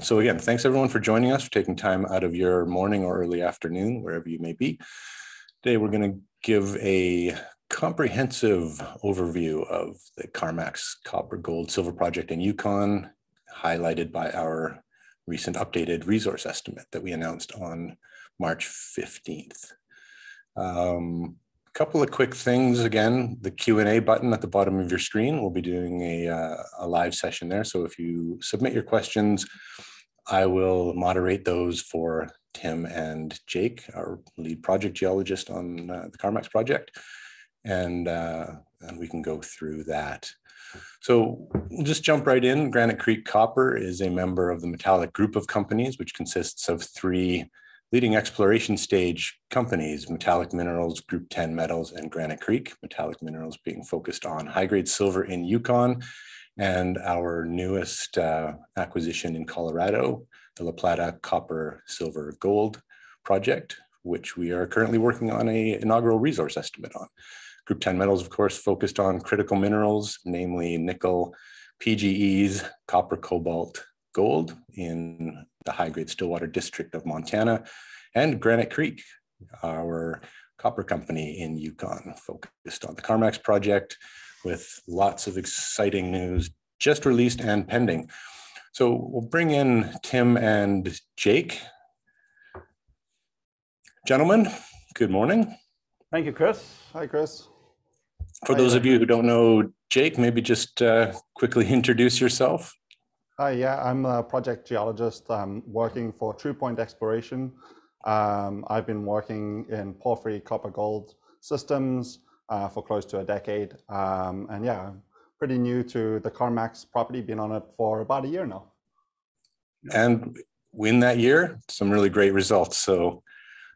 So again, thanks everyone for joining us, for taking time out of your morning or early afternoon, wherever you may be. Today, we're going to give a comprehensive overview of the CARMACKS Copper, Gold, Silver project in Yukon, highlighted by our recent updated resource estimate that we announced on March 15th. Couple of quick things. Again, the Q&A button at the bottom of your screen. We'll be doing a live session there. So if you submit your questions, I will moderate those for Tim and Jake, our lead project geologist on the CARMACKS project, and we can go through that. So we'll just jump right in. Granite Creek Copper is a member of the Metallic group of companies, which consists of three leading exploration stage companies: Metallic Minerals, Group 10 Metals, and Granite Creek. Metallic Minerals being focused on high-grade silver in Yukon, and our newest acquisition in Colorado, the La Plata Copper, Silver, Gold project, which we are currently working on an inaugural resource estimate on. Group 10 Metals, of course, focused on critical minerals, namely nickel, PGEs, copper, cobalt, gold in the high-grade Stillwater district of Montana, and Granite Creek, our copper company in Yukon, focused on the CARMACKS project, with lots of exciting news just released and pending. So we'll bring in Tim and Jake. Gentlemen, good morning. Thank you, Chris. Hi, Chris. For those of you who don't know Jake, maybe just quickly introduce yourself. Hi, yeah, I'm a project geologist. I'm working for True Point Exploration. I've been working in porphyry copper gold systems for close to a decade. And yeah, I'm pretty new to the CARMACKS property, been on it for about a year now. And in that year, some really great results. So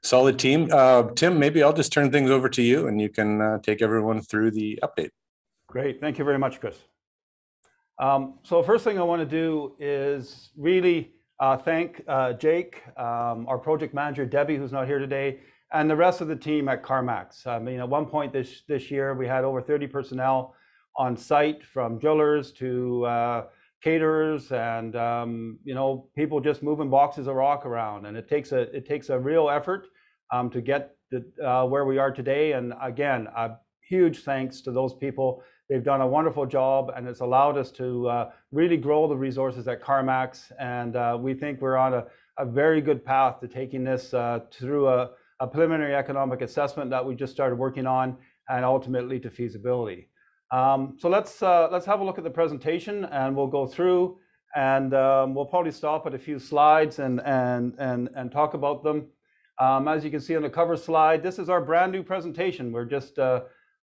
solid team. Tim, maybe I'll just turn things over to you and you can take everyone through the update. Great, thank you very much, Chris. So first thing I want to do is really thank Jake, our project manager, Debbie, who's not here today, and the rest of the team at CARMACKS. I mean, at one point this year, we had over 30 personnel on site, from drillers to caterers, and you know, people just moving boxes of rock around. And it takes a real effort to get where we are today. And again, a huge thanks to those people. They've done a wonderful job, and it's allowed us to really grow the resources at CARMACKS. And we think we're on a very good path to taking this through a preliminary economic assessment that we just started working on, and ultimately to feasibility. So let's have a look at the presentation, and we'll go through, and we'll probably stop at a few slides and talk about them. As you can see on the cover slide, this is our brand new presentation. We're just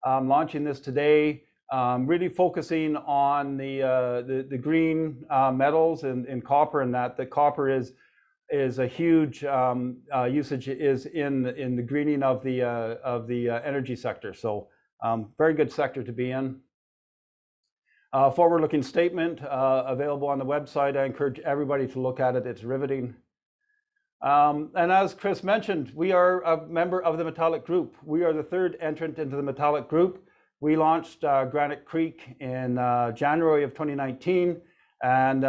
launching this today. Really focusing on the green metals in copper, and that the copper is a huge usage is in the greening of the energy sector. So very good sector to be in. Forward-looking statement available on the website. I encourage everybody to look at it. It's riveting. And as Chris mentioned, we are a member of the Metallic group. We are the third entrant into the Metallic group. We launched Granite Creek in January of 2019, and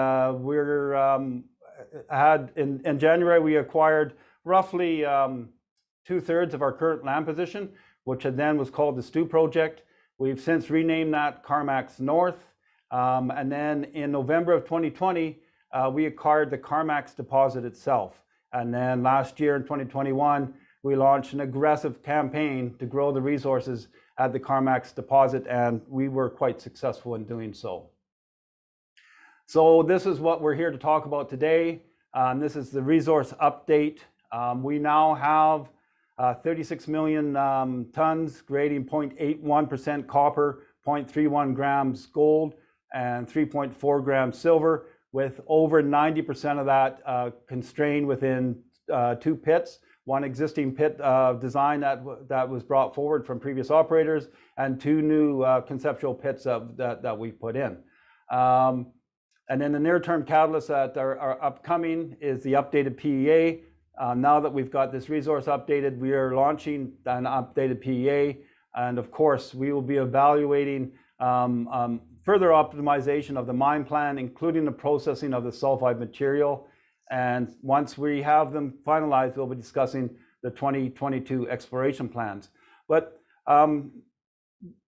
in January we acquired roughly 2/3 of our current land position, which then was called the Stu project. We've since renamed that CARMACKS North, and then in November of 2020 we acquired the CARMACKS deposit itself. And then last year in 2021 we launched an aggressive campaign to grow the resources at the CARMACKS deposit, and we were quite successful in doing so. So this is what we're here to talk about today. This is the resource update. We now have 36 million tons, grading 0.81% copper, 0.31 grams gold, and 3.4 grams silver, with over 90% of that constrained within 2 pits. One existing pit design that was brought forward from previous operators, and 2 new conceptual pits that we put in. And then the near-term catalysts that are upcoming is the updated PEA. Now that we've got this resource updated, we are launching an updated PEA, and of course we will be evaluating further optimization of the mine plan, including the processing of the sulfide material. And once we have them finalized, we'll be discussing the 2022 exploration plans. But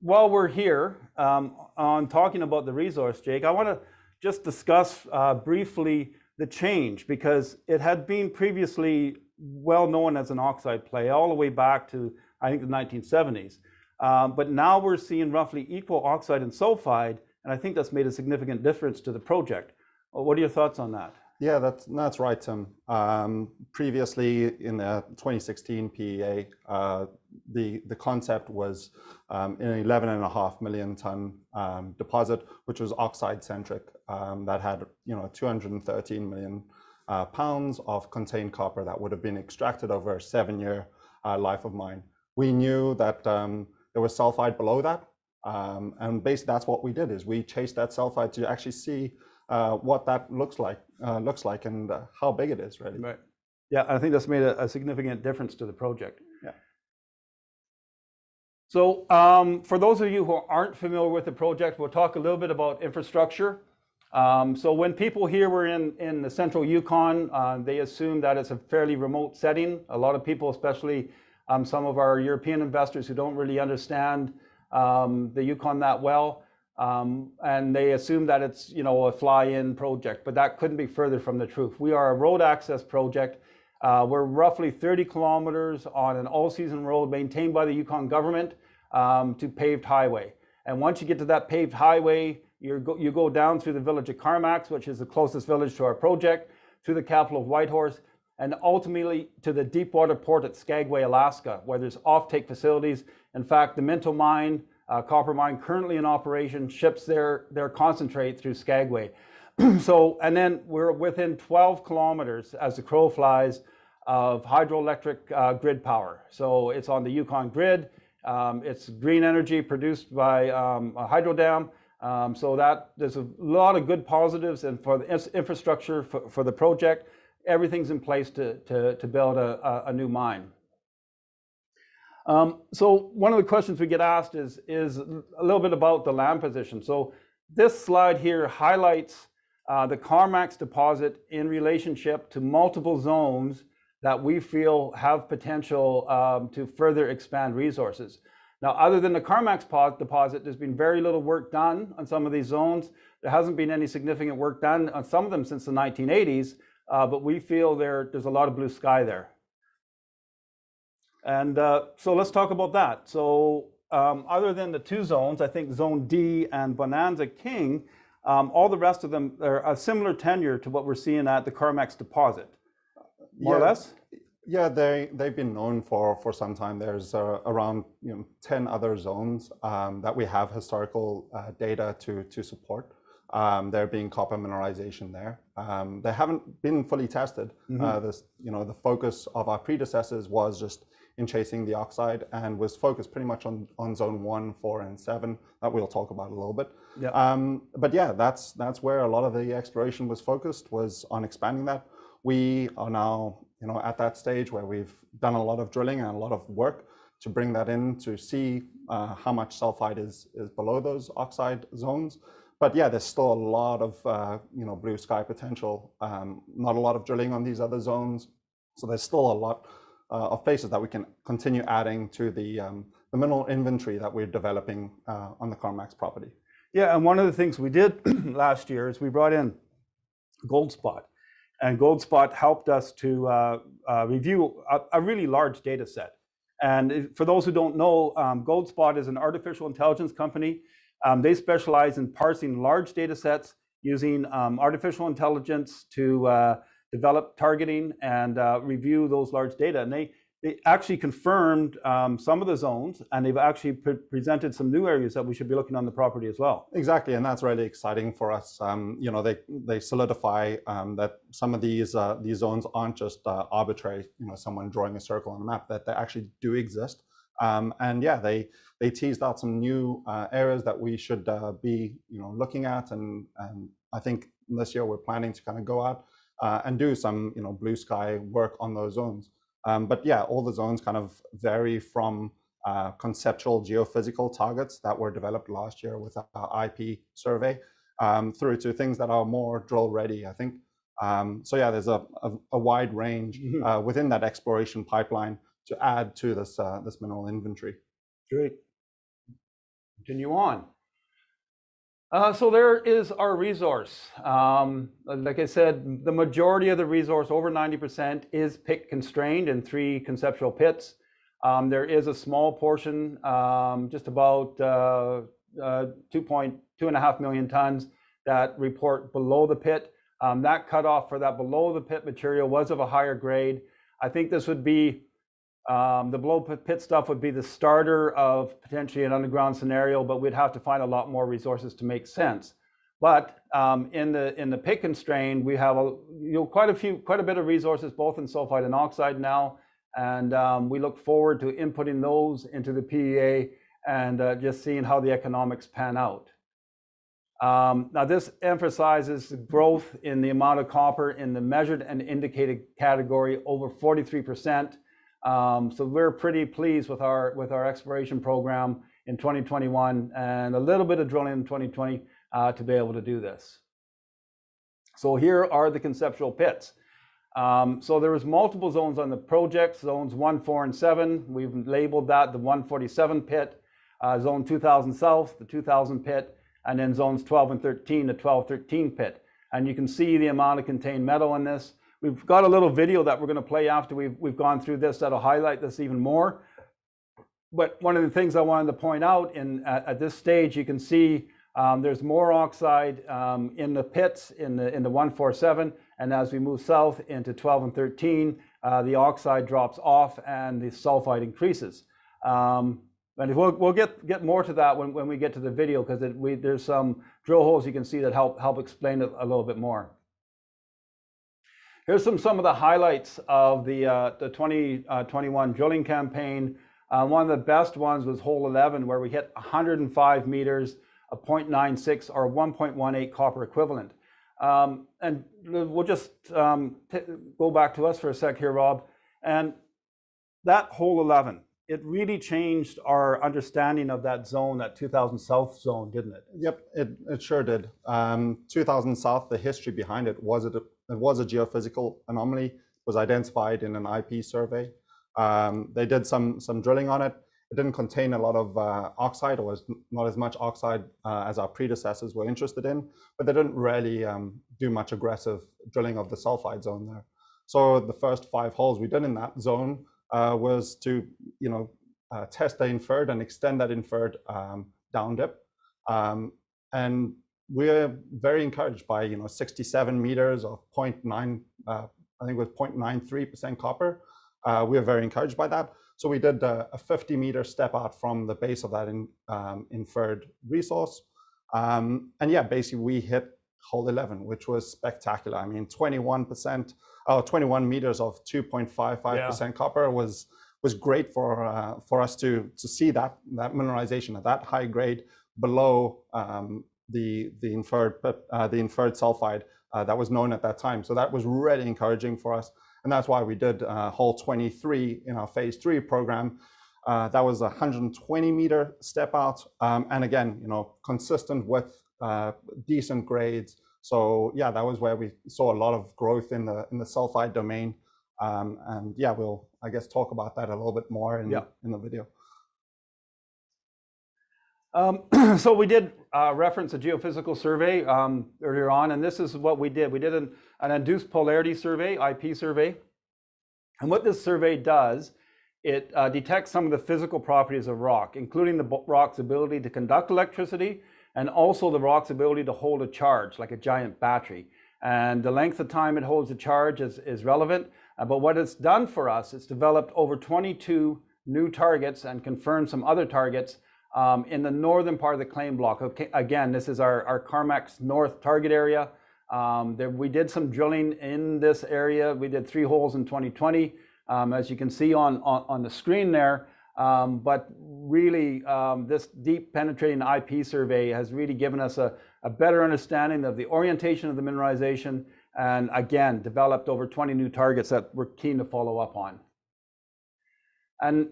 while we're here on talking about the resource, Jake, I want to just discuss briefly the change, because it had been previously well known as an oxide play all the way back to, I think, the 1970s. But now we're seeing roughly equal oxide and sulfide, and I think that's made a significant difference to the project. What are your thoughts on that? Yeah, that's right, Tim. Previously, in the 2016 PEA, the concept was an 11.5 million ton deposit, which was oxide centric, that had 213 million pounds of contained copper that would have been extracted over a 7-year life of mine. We knew that there was sulfide below that, and basically that's what we did, is we chased that sulfide to actually see what that looks like and how big it is, really. Right. Yeah, I think that's made a significant difference to the project. Yeah. So for those of you who aren't familiar with the project, we'll talk a little bit about infrastructure. So when people here were in the central Yukon, they assume that it's a fairly remote setting. A lot of people, especially some of our European investors who don't really understand the Yukon that well, and they assume that it's a fly-in project, but that couldn't be further from the truth. We are a road access project. We're roughly 30 kilometers on an all-season road maintained by the Yukon government to paved highway. And once you get to that paved highway, you go down through the village of CARMACKS, which is the closest village to our project, to the capital of Whitehorse, and ultimately to the deepwater port at Skagway, Alaska, where there's offtake facilities. In fact, the MINTO mine, copper mine currently in operation, ships their concentrate through Skagway. And then we're within 12 kilometers, as the crow flies, of hydroelectric grid power. So it's on the Yukon grid. It's green energy produced by a hydro dam. So that there's a lot of good positives, and for the infrastructure for the project, everything's in place to build a new mine. So one of the questions we get asked is a little bit about the land position. So this slide here highlights the CARMACKS deposit in relationship to multiple zones that we feel have potential to further expand resources. Now, other than the CARMACKS deposit, there's been very little work done on some of these zones. There hasn't been any significant work done on some of them since the 1980s, but we feel there's a lot of blue sky there. And so let's talk about that. So other than the two zones, I think Zone D and Bonanza King, all the rest of them are a similar tenure to what we're seeing at the CARMACKS deposit, more or less? Yeah, they've been known for some time. There's around 10 other zones that we have historical data to support. There being copper mineralization there. They haven't been fully tested. The focus of our predecessors was just in chasing the oxide, and was focused pretty much on zone 1, 4, and 7 that we'll talk about a little bit. Yep. But yeah, that's where a lot of the exploration was focused, was on expanding that. We are now at that stage where we've done a lot of drilling and a lot of work to bring that in to see how much sulfide is below those oxide zones. But yeah, there's still a lot of blue sky potential. Not a lot of drilling on these other zones, so there's still a lot of places that we can continue adding to the mineral inventory that we're developing on the CARMACKS property. Yeah, and one of the things we did last year is we brought in Goldspot, and Goldspot helped us to review a really large data set. And for those who don't know, Goldspot is an artificial intelligence company. They specialize in parsing large data sets using artificial intelligence to develop targeting and review those large data. And they actually confirmed some of the zones, and they've actually presented some new areas that we should be looking on the property as well. Exactly, and that's really exciting for us. They solidify that some of these zones aren't just arbitrary, someone drawing a circle on a map, that they actually do exist. And yeah, they teased out some new areas that we should be looking at, and I think this year we're planning to kind of go out and do some blue sky work on those zones. But yeah, all the zones kind of vary from conceptual geophysical targets that were developed last year with our IP survey through to things that are more drill ready. I think So yeah, there's a wide range within that exploration pipeline to add to this this mineral inventory. Great. Continue on. So there is our resource. Like I said, the majority of the resource, over 90%, is pit constrained in 3 conceptual pits. There is a small portion, just about 2.5 million tons that report below the pit. That cutoff for that below the pit material was of a higher grade. I think this would be the below pit stuff would be the starter of potentially an underground scenario, but we'd have to find a lot more resources to make sense. But in the pit constraint, we have quite a bit of resources both in sulfide and oxide now, and we look forward to inputting those into the PEA and just seeing how the economics pan out. Now this emphasizes growth in the amount of copper in the measured and indicated category, over 43%. So we're pretty pleased with our exploration program in 2021 and a little bit of drilling in 2020 to be able to do this. So here are the conceptual pits. So there was multiple zones on the project, zones 1, 4, and 7. We've labeled that the 147 pit, zone 2000 south, the 2000 pit, and then zones 12 and 13, the 1213 pit. And you can see the amount of contained metal in this. We've got a little video that we're going to play after we've gone through this that'll highlight this even more. But one of the things I wanted to point out at this stage, you can see there's more oxide in the pits in the 147, and as we move south into 12 and 13, the oxide drops off and the sulfide increases. And we'll get more to that when we get to the video, because there's some drill holes you can see that help explain it a little bit more. Here's some of the highlights of the 2021 drilling campaign. One of the best ones was hole 11, where we hit 105 meters of 0.96 or 1.18 copper equivalent. And we'll just go back to us for a sec here, Rob. And that hole 11, it really changed our understanding of that zone, that 2000 South zone, didn't it? Yep, it sure did. 2000 South, the history behind it was a geophysical anomaly. It was identified in an IP survey. They did some drilling on it. It didn't contain a lot of oxide, or was not as much oxide as our predecessors were interested in, but they didn't really do much aggressive drilling of the sulfide zone there. So the first 5 holes we did in that zone was to test the inferred and extend that inferred down dip. And we're very encouraged by 67 meters of 0.9, I think it was 0.93% copper. We're very encouraged by that. So we did a 50-meter step out from the base of that inferred resource. And yeah, basically we hit hole 11, which was spectacular. I mean, 21 meters of 2.55% copper was great for us to see that mineralization at that high grade below the inferred sulfide that was known at that time. So that was really encouraging for us. And that's why we did hole 23 in our phase 3 program. That was a 120-meter step out. And again, consistent with decent grades. So yeah, that was where we saw a lot of growth in the sulfide domain. And yeah, we'll, I guess, talk about that a little bit more in the video. So we did reference a geophysical survey earlier on, and this is what we did. We did an induced polarity survey, IP survey. And what this survey does, it detects some of the physical properties of rock, including the rock's ability to conduct electricity and also the rock's ability to hold a charge, like a giant battery. And the length of time it holds a charge is relevant. But what it's done for us, it's developed over 22 new targets and confirmed some other targets in the northern part of the claim block. Okay, again, this is our CARMACKS North target area. We did some drilling in this area. We did 3 holes in 2020, as you can see on the screen there. But really, this deep penetrating IP survey has really given us a better understanding of the orientation of the mineralization, and again, developed over 20 new targets that we're keen to follow up on. And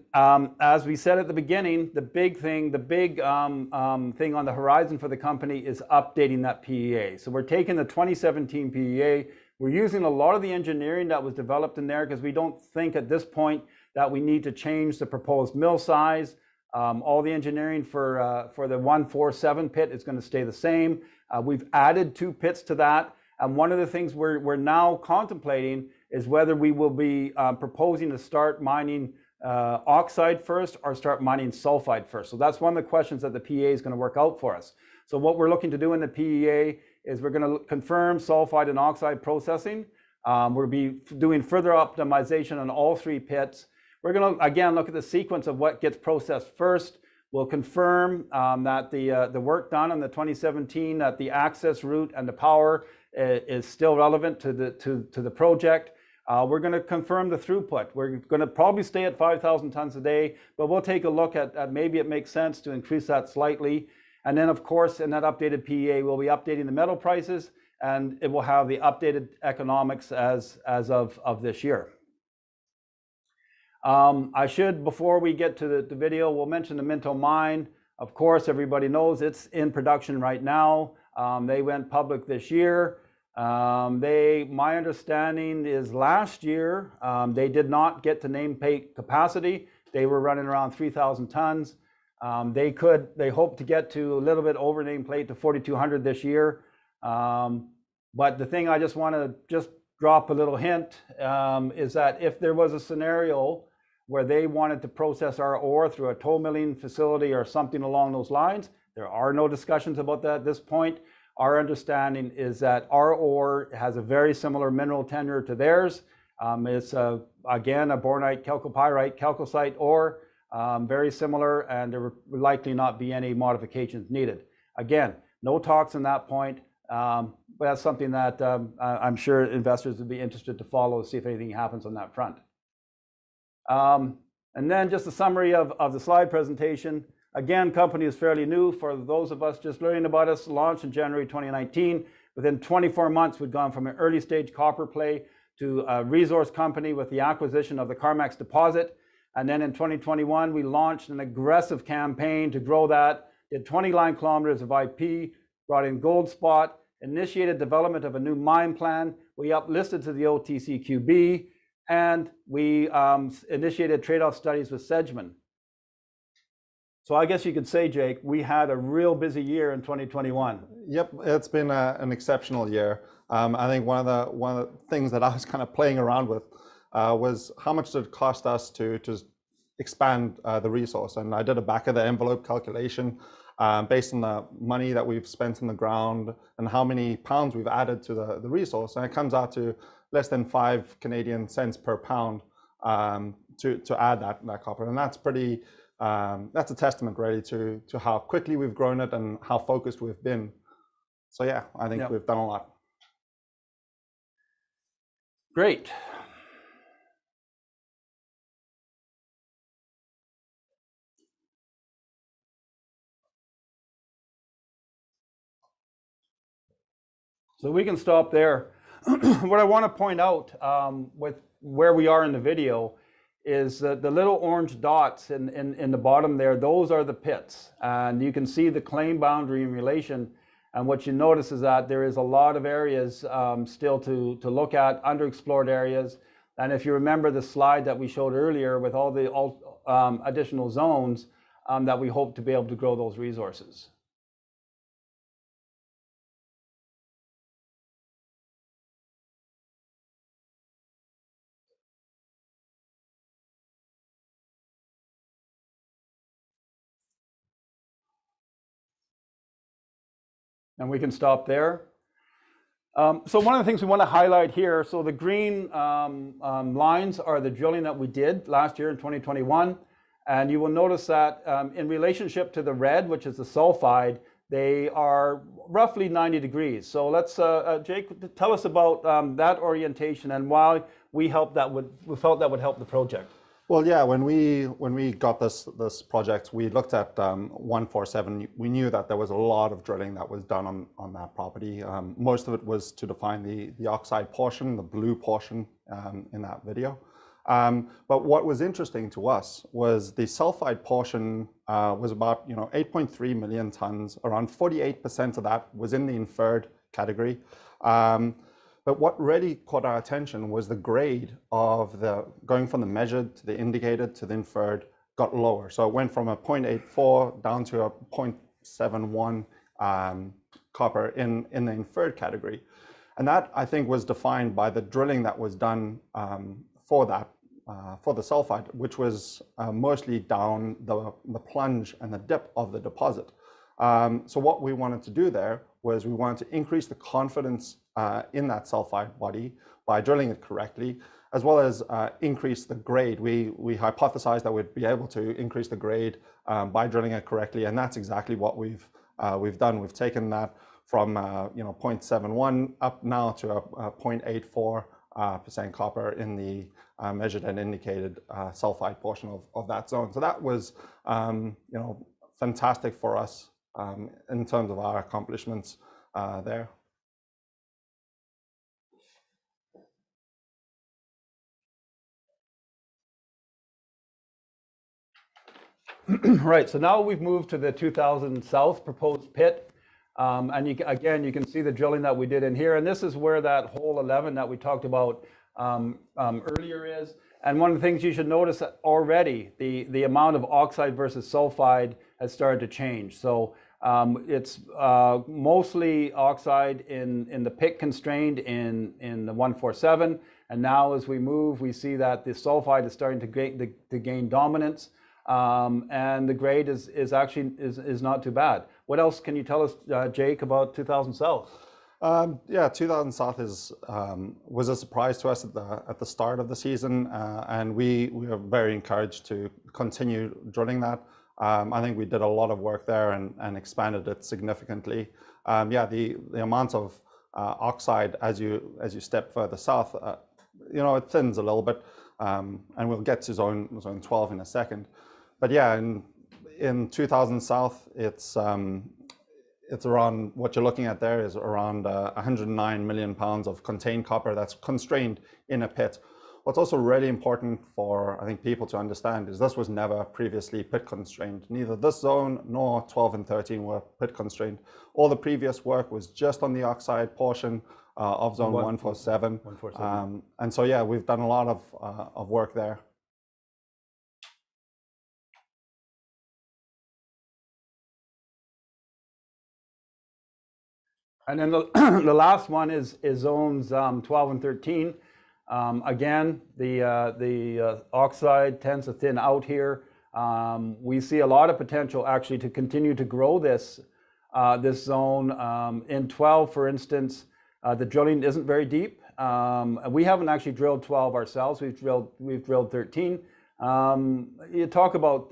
as we said at the beginning, the big thing on the horizon for the company is updating that PEA. So we're taking the 2017 PEA, We're using a lot of the engineering that was developed in there because we don't think at this point that we need to change the proposed mill size. All the engineering for the 147 pit is going to stay the same. We've added 2 pits to that. And one of the things we're now contemplating is whether we will be proposing to start mining oxide first or start mining sulfide first. So that's one of the questions that the PEA is going to work out for us. So what we're looking to do in the PEA is we're going to confirm sulfide and oxide processing. We'll be doing further optimization on all 3 pits. We're going to, again, look at the sequence of what gets processed first. We'll confirm that the work done in the 2017, that the access route and the power is still relevant to the project. We're going to confirm the throughput. We're going to probably stay at 5,000 tons a day, but we'll take a look at maybe it makes sense to increase that slightly. And then, of course, in that updated PEA, we'll be updating the metal prices, and it will have the updated economics as of this year. I should, before we get to the video, we'll mention the Minto mine. Of course, everybody knows it's in production right now. They went public this year. My understanding is last year, they did not get to nameplate capacity. They were running around 3,000 tons. They hope to get to a little bit over nameplate to 4,200 this year. But the thing I just want to drop a little hint is that if there was a scenario where they wanted to process our ore through a toll milling facility or something along those lines, there are no discussions about that at this point. Our understanding is that our ore has a very similar mineral tenure to theirs. It's again a bornite chalcopyrite chalcocite ore, very similar, and there will likely not be any modifications needed. Again, no talks on that point, but that's something that I'm sure investors would be interested to follow, see if anything happens on that front. And then just a summary of the slide presentation. Again, company is fairly new. For those of us just learning about us, launched in January 2019. Within 24 months, we've gone from an early stage copper play to a resource company with the acquisition of the CARMACKS deposit. And then in 2021, we launched an aggressive campaign to grow that, did 20 line kilometers of IP, brought in Gold Spot, initiated development of a new mine plan. We uplisted to the OTCQB, and we initiated trade-off studies with Sedgman. So I guess you could say, Jake, we had a real busy year in 2021. Yep, it's been an exceptional year. I think one of the things that I was kind of playing around with was how much did it cost us to expand the resource? And I did a back of the envelope calculation based on the money that we've spent in the ground and how many pounds we've added to the resource. And it comes out to less than 5 Canadian cents per pound to add that copper. And that's pretty, that's a testament really to how quickly we've grown it and how focused we've been. So yeah, I think we've done a lot. Great. So we can stop there. What I want to point out with where we are in the video is the little orange dots in the bottom there, those are the pits. And you can see the claim boundary in relation. And what you notice is that there is a lot of areas still to look at, underexplored areas. And if you remember the slide that we showed earlier with all the additional zones that we hope to be able to grow those resources. And we can stop there. So one of the things we want to highlight here, so the green lines are the drilling that we did last year in 2021. And you will notice that in relationship to the red, which is the sulfide, they are roughly 90 degrees. So let's, Jake, tell us about that orientation and why we felt that would help the project. Well, yeah, when we got this project, we looked at 147. We knew that there was a lot of drilling that was done on that property. Most of it was to define the oxide portion, the blue portion in that video. But what was interesting to us was the sulfide portion was about 8.3 million tons. Around 48% of that was in the inferred category. But what really caught our attention was the grade of going from the measured to the indicated to the inferred got lower. So it went from a 0.84 down to a 0.71 copper in the inferred category. And that, I think, was defined by the drilling that was done for the sulfide, which was mostly down the plunge and the dip of the deposit. So what we wanted to do there was we wanted to increase the confidence in that sulfide body by drilling it correctly, as well as increase the grade. We hypothesized that we'd be able to increase the grade by drilling it correctly, and that's exactly what we've done. We've taken that from 0.71 up now to a 0.84% copper in the measured and indicated sulfide portion of that zone. So that was fantastic for us in terms of our accomplishments there. Right, so now we've moved to the 2000 South proposed pit. And again, you can see the drilling that we did in here. And this is where that hole 11 that we talked about earlier is. And one of the things you should notice already, the amount of oxide versus sulfide has started to change. So it's mostly oxide in the pit constrained in the 147. And now as we move, we see that the sulfide is starting to gain dominance. And the grade is actually not too bad. What else can you tell us, Jake, about 2000 South? Yeah, 2000 South was a surprise to us at the start of the season, and we are very encouraged to continue drilling that. I think we did a lot of work there and expanded it significantly. Yeah, the amount of oxide as you step further south, it thins a little bit, and we'll get to zone 12 in a second. But yeah, in 2000 South, it's around, what you're looking at there is around 109 million pounds of contained copper that's constrained in a pit. What's also really important for, I think, people to understand is this was never previously pit constrained. Neither this zone nor 12 and 13 were pit constrained. All the previous work was just on the oxide portion of zone 147. And so yeah, we've done a lot of work there. And then the last one is zones 12 and 13. Again, the oxide tends to thin out here. We see a lot of potential actually to continue to grow this zone. In 12, for instance, the drilling isn't very deep. We haven't actually drilled 12 ourselves. We've drilled 13. You talk about,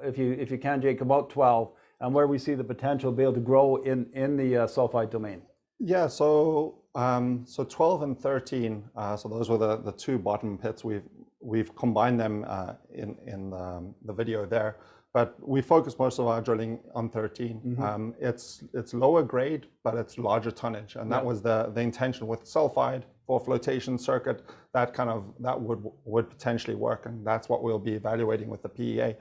if you can, Jake, about 12. And where we see the potential to be able to grow in the sulfide domain. Yeah, so 12 and 13, so those were the two bottom pits. We've combined them in the video there, but we focus most of our drilling on 13. Mm-hmm. It's lower grade, but it's larger tonnage, and that was the intention with sulfide for flotation circuit. That would potentially work, and that's what we'll be evaluating with the PEA.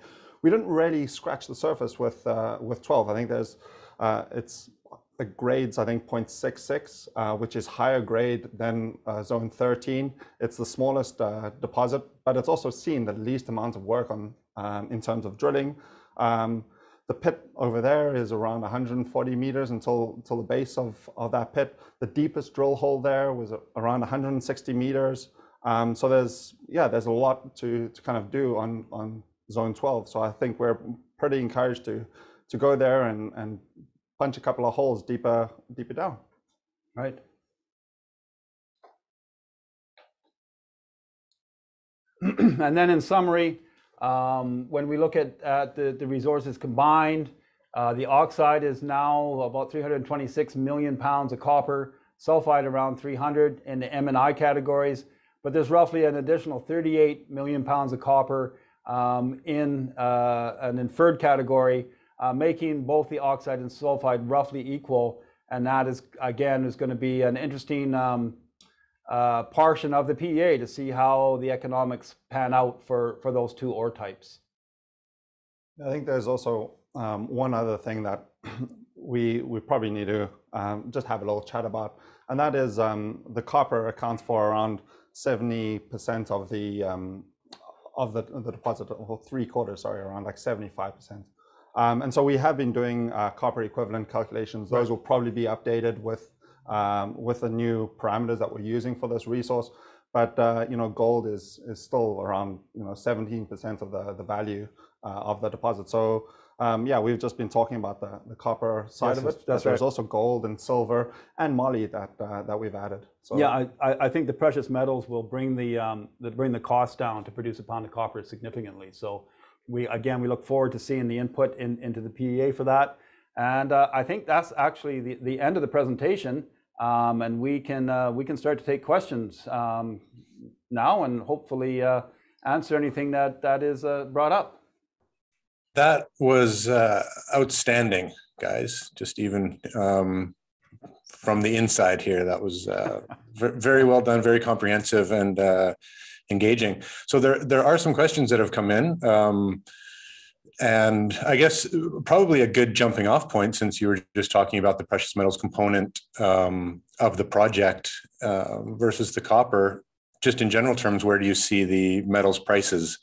We didn't really scratch the surface with 12. I think there's the grades, I think 0.66, which is higher grade than zone 13. It's the smallest deposit, but it's also seen the least amount of work on in terms of drilling. The pit over there is around 140 meters until the base of that pit. The deepest drill hole there was around 160 meters. So there's a lot to kind of do on zone 12. So I think we're pretty encouraged to go there and punch a couple of holes deeper down. Right. And then in summary, when we look at the resources combined, the oxide is now about 326 million pounds of copper, sulfide around 300 in the M&I categories, but there's roughly an additional 38 million pounds of copper in an inferred category, making both the oxide and sulfide roughly equal. And that is going to be an interesting portion of the PEA to see how the economics pan out for those two ore types. I think there's also one other thing that we probably need to just have a little chat about. and that is the copper accounts for around 70% of the deposit, or 3/4, sorry, around like 75%. And so we have been doing copper equivalent calculations. Those will probably be updated with the new parameters that we're using for this resource. But you know, gold is still around 17% of the value of the deposit. So yeah, we've just been talking about the copper side of it. But there's also gold and silver and moly that we've added. So yeah, I think the precious metals will bring the cost down to produce a pound of copper significantly. So we look forward to seeing the input into the PEA for that. And I think that's actually the end of the presentation. And we can start to take questions now and hopefully answer anything that is brought up. That was outstanding, guys. Just even from the inside here, that was very well done, very comprehensive and engaging. So there are some questions that have come in. And I guess probably a good jumping off point, since you were just talking about the precious metals component of the project versus the copper, just in general terms, where do you see the metals prices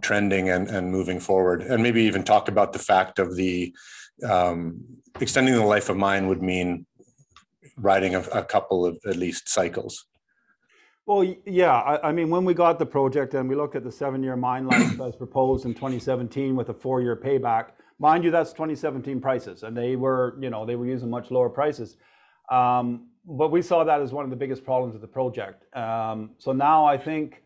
trending and moving forward? And maybe even talk about the fact of the extending the life of mine would mean riding a couple of at least cycles. Well, yeah, I mean, when we got the project and we looked at the 7-year mine life as proposed in 2017 with a 4-year payback, mind you, that's 2017 prices, and they were using much lower prices. But we saw that as one of the biggest problems of the project. So now I think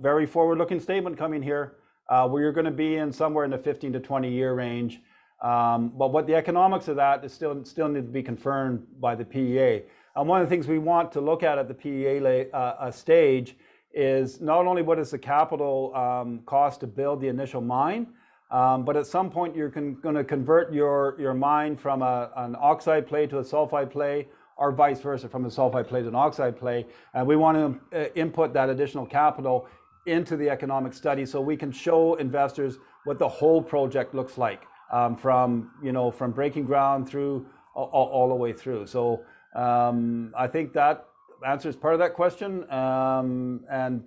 very forward-looking statement coming here, where you're going to be in somewhere in the 15 to 20-year range. But what the economics of that is still need to be confirmed by the PEA. And one of the things we want to look at the PEA stage is not only what is the capital cost to build the initial mine, but at some point you're going to convert your mine from an oxide play to a sulfide play, or vice versa, from a sulfide play to an oxide play. And we want to input that additional capital into the economic study so we can show investors what the whole project looks like, from breaking ground through all the way through. So I think that answers part of that question. And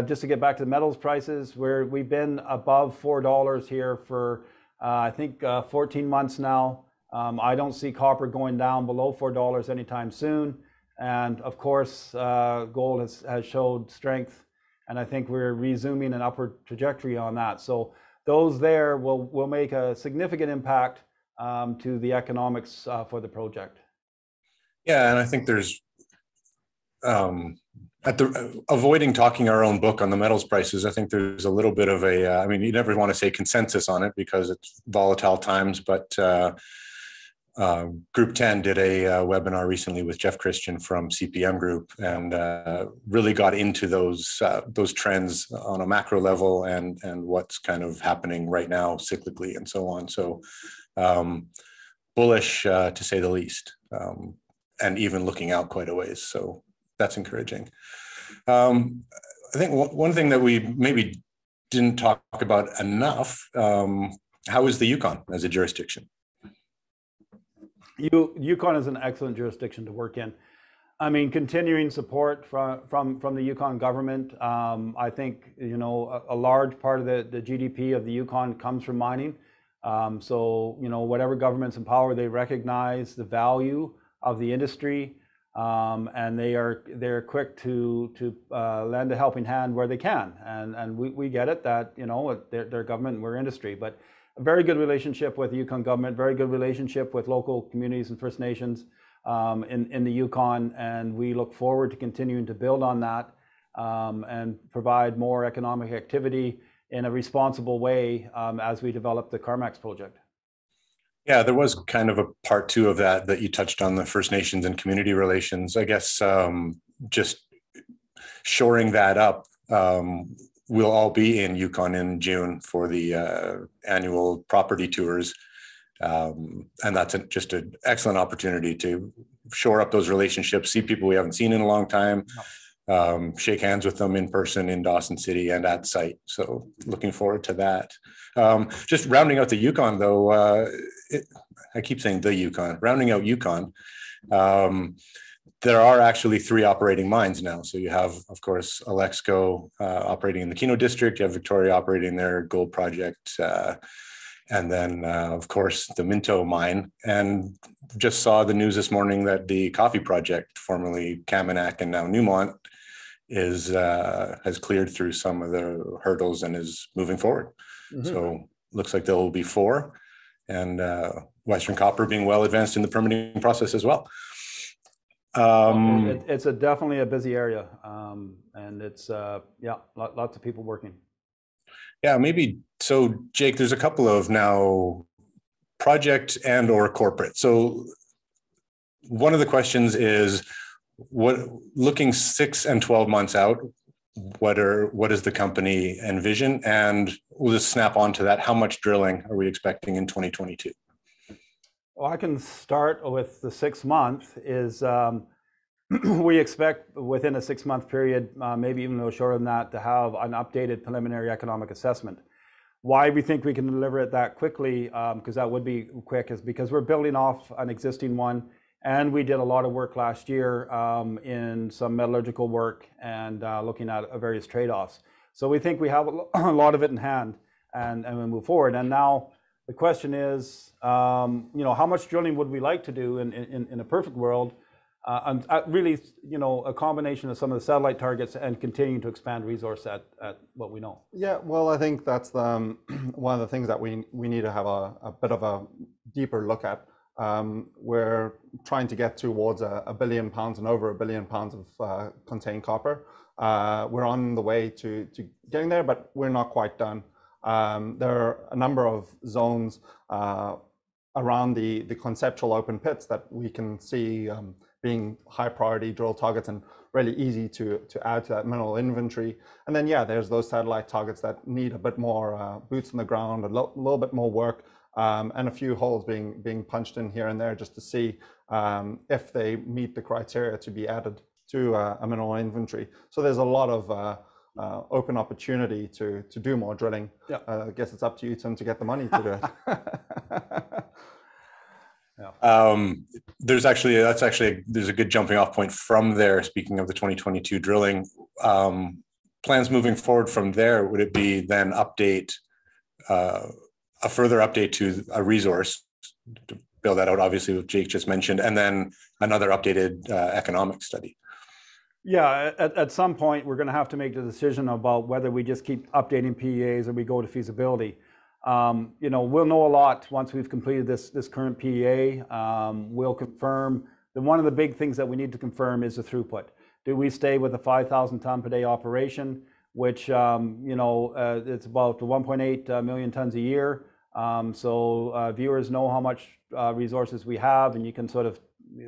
just to get back to the metals prices, we've been above $4 here for I think 14 months now. I don't see copper going down below $4 anytime soon. And of course, gold has showed strength, and I think we're resuming an upward trajectory on that. So those there will make a significant impact to the economics for the project. Yeah, and I think there's avoiding talking our own book on the metals prices. I think there's a little bit of I mean, you never want to say consensus on it because it's volatile times, but Group 10 did a webinar recently with Jeff Christian from CPM Group, and really got into those trends on a macro level and what's kind of happening right now cyclically and so on. So bullish to say the least. And even looking out quite a ways. So that's encouraging. I think one thing that we maybe didn't talk about enough, how is the Yukon as a jurisdiction? Yukon is an excellent jurisdiction to work in. I mean, continuing support from the Yukon government. I think, a large part of the GDP of the Yukon comes from mining. So, whatever government's in power, they recognize the value of the industry, and they're quick to lend a helping hand where they can, and we get it that they're government and we're industry, but a very good relationship with the Yukon government, very good relationship with local communities and First Nations in the Yukon, and we look forward to continuing to build on that and provide more economic activity in a responsible way as we develop the CARMACKS project. Yeah, there was kind of a part 2 of that you touched on, the First Nations and community relations. I guess just shoring that up. We'll all be in Yukon in June for the annual property tours. And that's just an excellent opportunity to shore up those relationships, see people we haven't seen in a long time, shake hands with them in person in Dawson City and at site. So looking forward to that. Just rounding out the Yukon though, I keep saying the Yukon, rounding out Yukon. There are actually 3 operating mines now. So you have, of course, Alexco operating in the Keno district. You have Victoria operating their gold project. And then, of course, the Minto mine. And just saw the news this morning that the coffee project, formerly CARMACK and now Newmont, has cleared through some of the hurdles and is moving forward. So looks like there will be 4, and Western Copper being well advanced in the permitting process as well. It's definitely a busy area, and it's yeah, lots of people working. Yeah, maybe. So Jake, there's a couple of now project and or corporate. So one of the questions is, what, looking 6 and 12 months out, what does the company envision? And we'll just snap on to that. How much drilling are we expecting in 2022? Well, I can start with the 6 month is we expect within a 6-month period, maybe even a little shorter than that, to have an updated preliminary economic assessment. Why we think we can deliver it that quickly, because that would be quick, is because we're building off an existing one, and we did a lot of work last year in some metallurgical work and looking at various trade-offs. So we think we have a lot of it in hand, and we move forward. And now the question is, how much drilling would we like to do in a perfect world? And really, a combination of some of the satellite targets and continuing to expand resource at what we know. Yeah, well, I think that's the one of the things that we need to have a bit of a deeper look at. We're trying to get towards a billion pounds and over a billion pounds of contained copper. We're on the way to getting there, but we're not quite done. There are a number of zones around the conceptual open pits that we can see being high priority drill targets and really easy to add to that mineral inventory. And then, yeah, there's those satellite targets that need a bit more boots on the ground, a little bit more work, and a few holes being punched in here and there just to see if they meet the criteria to be added to a mineral inventory. So there's a lot of open opportunity to do more drilling. Yeah. I guess it's up to you, Tim, to get the money to do it. Yeah. There's a good jumping off point from there. Speaking of the 2022 drilling, plans moving forward from there, would it be then a further update to a resource to build that out, obviously what Jake just mentioned, and then another updated economic study? Yeah, at some point we're going to have to make the decision about whether we just keep updating PEAs or we go to feasibility. We'll know a lot once we've completed this current PEA. We'll confirm one of the big things that we need to confirm is the throughput. Do we stay with a 5,000 ton per day operation, which it's about 1.8 million tons a year. So viewers know how much resources we have, and you can sort of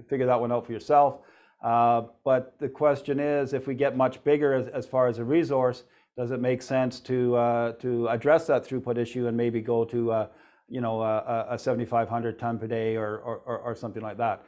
figure that one out for yourself. But the question is, if we get much bigger as far as a resource, does it make sense to address that throughput issue and maybe go to a 7,500 ton per day or something like that?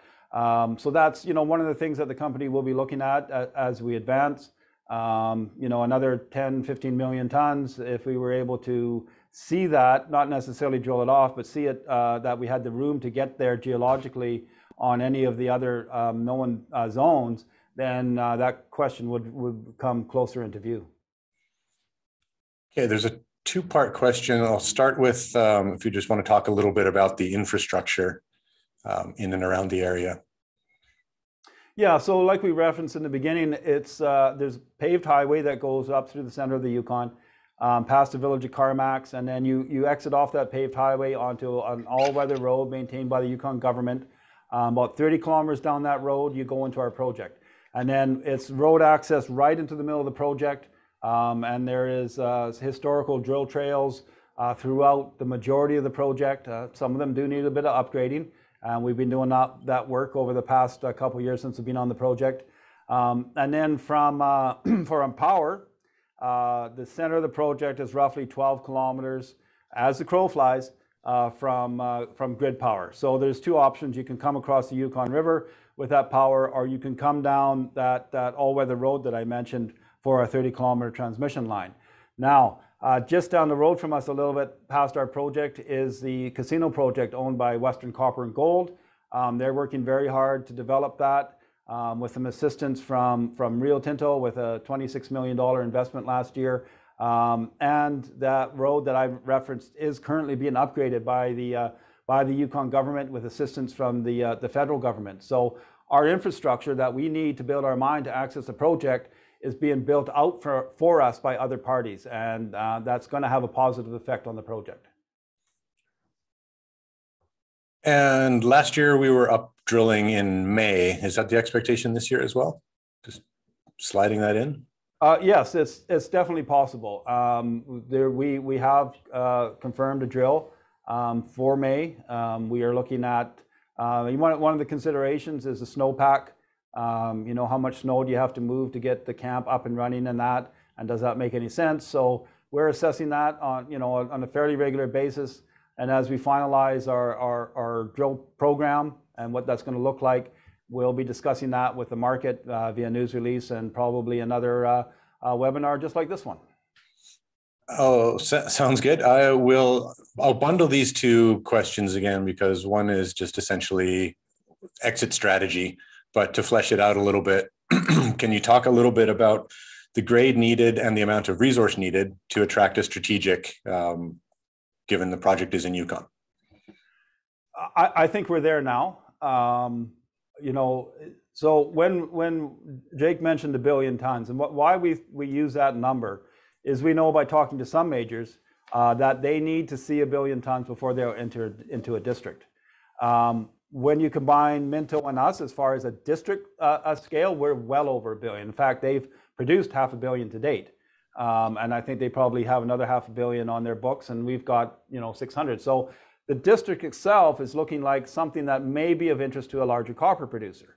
So that's one of the things that the company will be looking at as we advance. Another 10, 15 million tons, if we were able to see that, not necessarily drill it off, but see it that we had the room to get there geologically on any of the other known zones, then that question would come closer into view. Okay, there's a 2-part question. I'll start with if you just want to talk a little bit about the infrastructure in and around the area. Yeah, so like we referenced in the beginning, it's there's paved highway that goes up through the center of the Yukon, past the village of CARMACKS, and then you exit off that paved highway onto an all-weather road maintained by the Yukon government. About 30 kilometers down that road, you go into our project. And then it's road access right into the middle of the project. And there is historical drill trails throughout the majority of the project. Some of them do need a bit of upgrading. And we've been doing that work over the past couple of years since we've been on the project. And then from power, the center of the project is roughly 12 kilometers as the crow flies from grid power. So there's 2 options. You can come across the Yukon River with that power, or you can come down that all-weather road that I mentioned for a 30-kilometer transmission line. Now, just down the road from us a little bit past our project is the casino project owned by Western Copper and Gold. They're working very hard to develop that with some assistance from Rio Tinto with a $26 million investment last year. And that road that I referenced is currently being upgraded by the Yukon government with assistance from the federal government. So our infrastructure that we need to build our mine to access the project is being built out for us by other parties, and that's going to have a positive effect on the project. And last year we were up drilling in May. Is that the expectation this year as well? Just sliding that in? Yes, it's definitely possible. We have confirmed a drill for May. We are looking at one of the considerations is the snowpack. You know, how much snow do you have to move to get the camp up and running and does that make any sense? So we're assessing that on a fairly regular basis. And as we finalize our drill program and what that's going to look like, we'll be discussing that with the market via news release and probably another webinar just like this one. Oh, sounds good. I'll bundle these two questions again, because one is just essentially exit strategy, but to flesh it out a little bit, can you talk a little bit about the grade needed and the amount of resource needed to attract a strategic, given the project is in Yukon? I think we're there now. You know, so when Jake mentioned 1 billion tons, and why we use that number is we know by talking to some majors that they need to see 1 billion tons before they'll enter into a district. When you combine Minto and us, as far as a district scale, we're well over 1 billion. In fact, they've produced 500 million to date. And I think they probably have another 500 million on their books, and we've got 600. So the district itself is looking like something that may be of interest to a larger copper producer.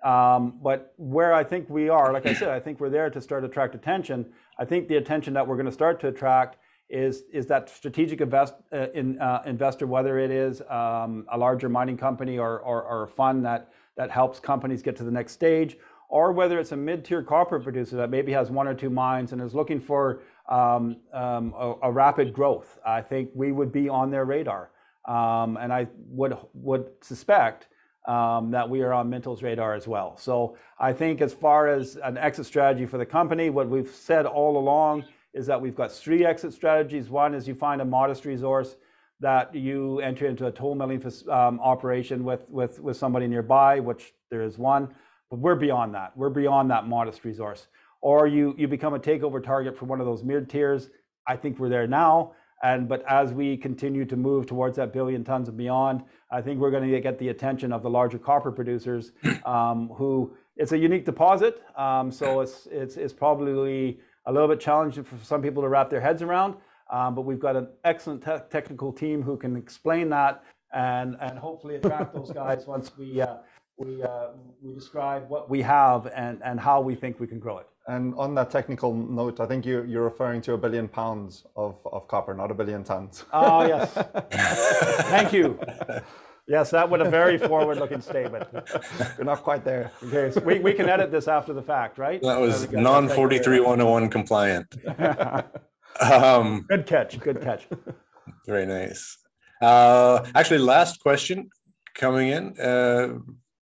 But where I think we are, like I said, I think we're there to start to attract attention. I think the attention that we're going to start to attract is that strategic investor, whether it is a larger mining company or a fund that helps companies get to the next stage, or whether it's a mid-tier copper producer that maybe has 1 or 2 mines and is looking for a rapid growth. I think we would be on their radar. And I would suspect that we are on Minto's radar as well. So I think as far as an exit strategy for the company, what we've said all along is that we've got 3 exit strategies. One is you find a modest resource that you enter into a toll milling operation with somebody nearby, which there is one. But we're beyond that. We're beyond that modest resource. Or you become a takeover target for one of those mid tiers. I think we're there now. But as we continue to move towards that 1 billion tons and beyond, I think we're going to get the attention of the larger copper producers, who it's a unique deposit. So it's probably a little bit challenging for some people to wrap their heads around. But we've got an excellent technical team who can explain that and hopefully attract those guys once we describe what we have and how we think we can grow it. And on that technical note, I think you're referring to 1 billion pounds of copper, not 1 billion tons. Oh, yes. Thank you. Yes, that was a very forward-looking statement. You're not quite there. Okay, so we can edit this after the fact, right? That was non-43-101 compliant. Good catch, good catch. Very nice. Actually, last question coming in.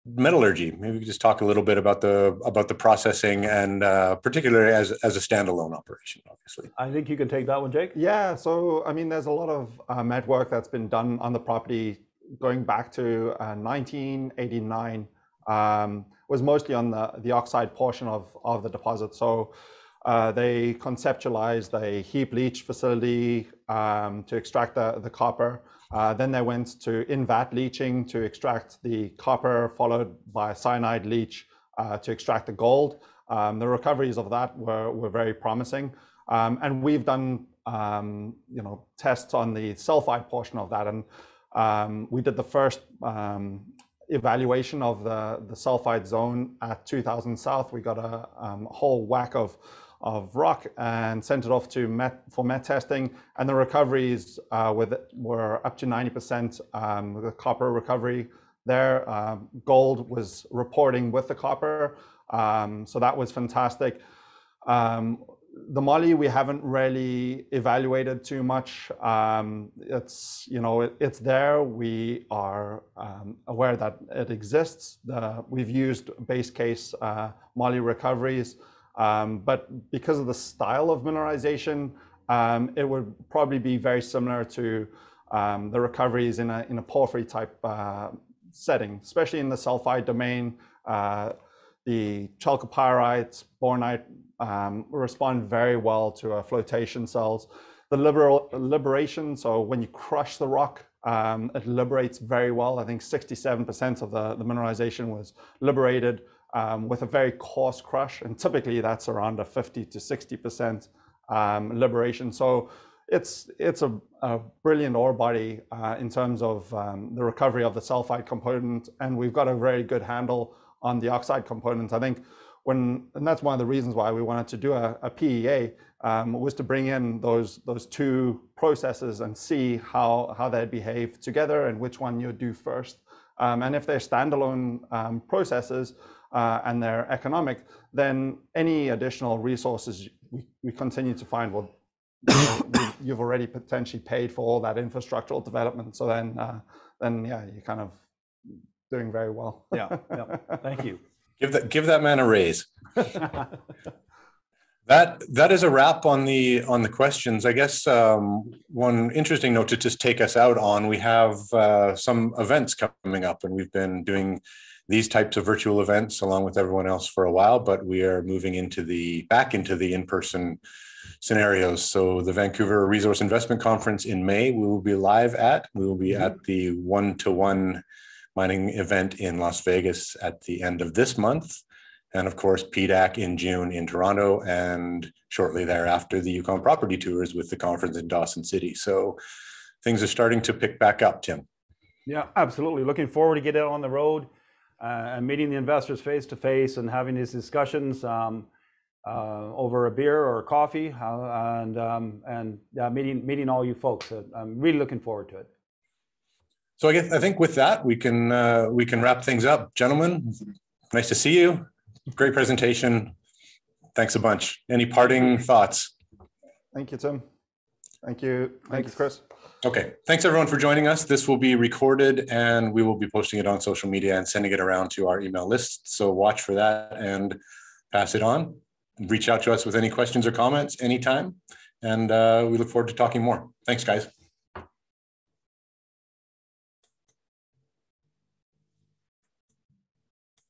Metallurgy. Maybe we could just talk a little bit about the processing and particularly as a standalone operation, obviously. I think you can take that one, Jake. Yeah, so I mean, there's a lot of met work that's been done on the property going back to 1989. Was mostly on the oxide portion of the deposit. So they conceptualized a heap leach facility to extract the copper. Then they went to in-vat leaching to extract the copper, followed by cyanide leach to extract the gold. The recoveries of that were very promising. And we've done tests on the sulfide portion of that. And we did the first evaluation of the sulfide zone at 2000 South. We got a whole whack of rock and sent it off to for met testing, and the recoveries were up to 90%. The copper recovery there, gold was reporting with the copper, so that was fantastic. the moly we haven't really evaluated too much. It's, you know, it's there. We are aware that it exists. We've used base case moly recoveries, but because of the style of mineralization, it would probably be very similar to the recoveries in a porphyry type setting, especially in the sulfide domain. The chalcopyrite, bornite respond very well to flotation cells. The liberation, so when you crush the rock, it liberates very well. I think 67% of the mineralization was liberated with a very coarse crush, and typically that's around a 50 to 60% liberation. So it's a brilliant ore body in terms of the recovery of the sulfide component, and we've got a very good handle on the oxide components. I think and that's one of the reasons why we wanted to do a PEA, was to bring in those two processes and see how they behave together and which one you do first. And if they're standalone processes and they're economic, then any additional resources we continue to find will, you've already potentially paid for all that infrastructural development. So then yeah, you're kind of doing very well. Yeah. Thank you. Give that man a raise. That is a wrap on the questions. I guess one interesting note to just take us out on, we have some events coming up, and we've been doing these types of virtual events along with everyone else for a while, but we are moving back into the in-person scenarios. So the Vancouver Resource Investment Conference in May, we will be live at. We will be at the 1-to-1 mining event in Las Vegas at the end of this month. And of course, PDAC in June in Toronto, and shortly thereafter, the Yukon Property Tours with the conference in Dawson City. So things are starting to pick back up, Tim. Yeah, absolutely. Looking forward to get out on the road and meeting the investors face to face and having these discussions over a beer or coffee, and meeting all you folks. I'm really looking forward to it. So I think with that, we can wrap things up. Gentlemen, nice to see you. Great presentation. Thanks a bunch. Any parting thoughts? Thank you, Tim. Thank you. Thank you, Chris. Okay. Thanks everyone for joining us. This will be recorded and we will be posting it on social media and sending it around to our email list. So watch for that and pass it on. Reach out to us with any questions or comments anytime. And we look forward to talking more. Thanks, guys.